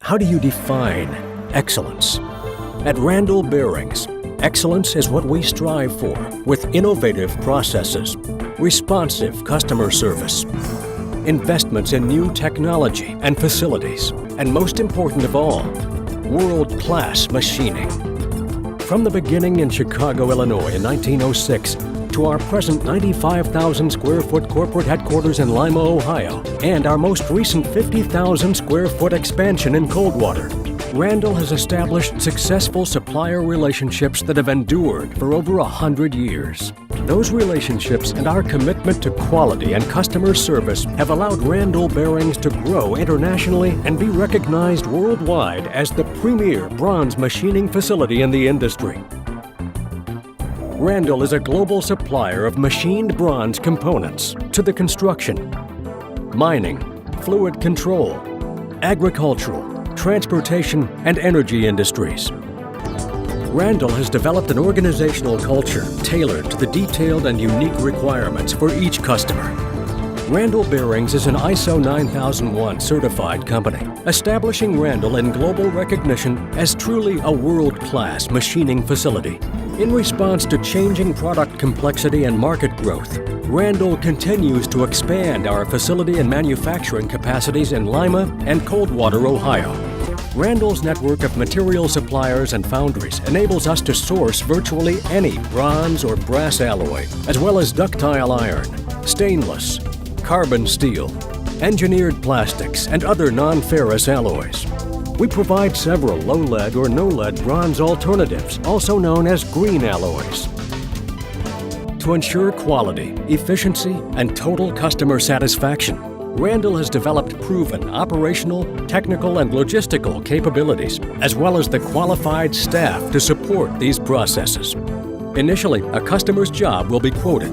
How do you define excellence? At Randall Bearings, excellence is what we strive for with innovative processes, responsive customer service, investments in new technology and facilities, and most important of all, world-class machining. From the beginning in Chicago, Illinois in 1906 to our present 95,000 square foot corporate headquarters in Lima, Ohio, and our most recent 50,000 square foot expansion in Coldwater, Randall has established successful supplier relationships that have endured for over 100 years. Those relationships and our commitment to quality and customer service have allowed Randall Bearings to grow internationally and be recognized worldwide as the premier bronze machining facility in the industry. Randall is a global supplier of machined bronze components to the construction, mining, fluid control, agricultural, transportation, and energy industries. Randall has developed an organizational culture tailored to the detailed and unique requirements for each customer. Randall Bearings is an ISO 9001 certified company, establishing Randall in global recognition as truly a world-class machining facility. In response to changing product complexity and market growth, Randall continues to expand our facility and manufacturing capacities in Lima and Coldwater, Ohio. Randall's network of material suppliers and foundries enables us to source virtually any bronze or brass alloy, as well as ductile iron, stainless, carbon steel, engineered plastics, and other non-ferrous alloys. We provide several low-lead or no-lead bronze alternatives, also known as green alloys. To ensure quality, efficiency, and total customer satisfaction, Randall has developed proven operational, technical, and logistical capabilities, as well as the qualified staff to support these processes. Initially, a customer's job will be quoted.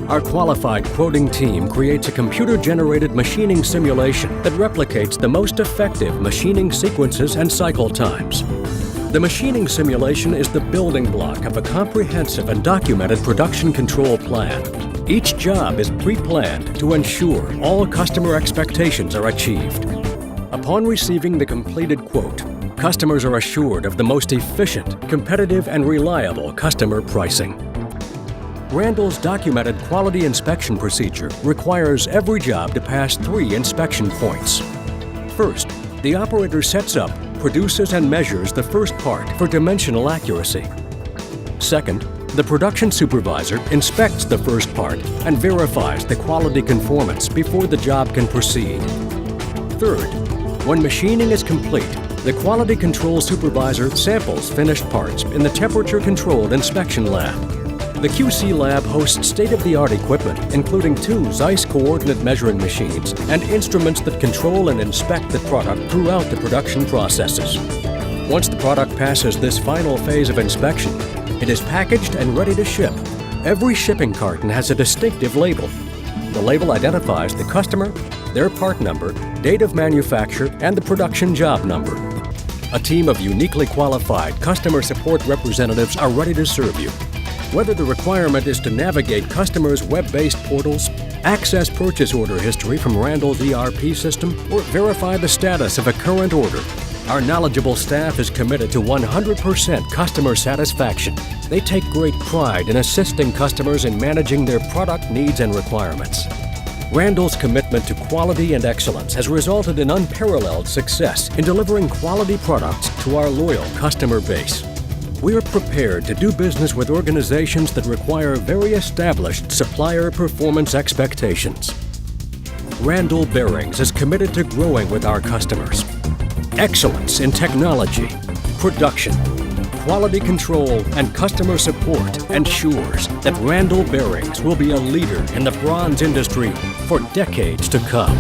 Our qualified quoting team creates a computer-generated machining simulation that replicates the most effective machining sequences and cycle times. The machining simulation is the building block of a comprehensive and documented production control plan. Each job is pre-planned to ensure all customer expectations are achieved. Upon receiving the completed quote, customers are assured of the most efficient, competitive, and reliable customer pricing. Randall's documented quality inspection procedure requires every job to pass 3 inspection points. First, the operator sets up, produces, and measures the first part for dimensional accuracy. Second, the production supervisor inspects the first part and verifies the quality conformance before the job can proceed. Third, when machining is complete, the quality control supervisor samples finished parts in the temperature-controlled inspection lab. The QC lab hosts state-of-the-art equipment, including 2 Zeiss coordinate measuring machines and instruments that control and inspect the product throughout the production processes. Once the product passes this final phase of inspection, it is packaged and ready to ship. Every shipping carton has a distinctive label. The label identifies the customer, their part number, date of manufacture, and the production job number. A team of uniquely qualified customer support representatives are ready to serve you. Whether the requirement is to navigate customers' web-based portals, access purchase order history from Randall's ERP system, or verify the status of a current order, our knowledgeable staff is committed to 100% customer satisfaction. They take great pride in assisting customers in managing their product needs and requirements. Randall's commitment to quality and excellence has resulted in unparalleled success in delivering quality products to our loyal customer base. We are prepared to do business with organizations that require very established supplier performance expectations. Randall Bearings is committed to growing with our customers. Excellence in technology, production, quality control, and customer support ensures that Randall Bearings will be a leader in the bronze industry for decades to come.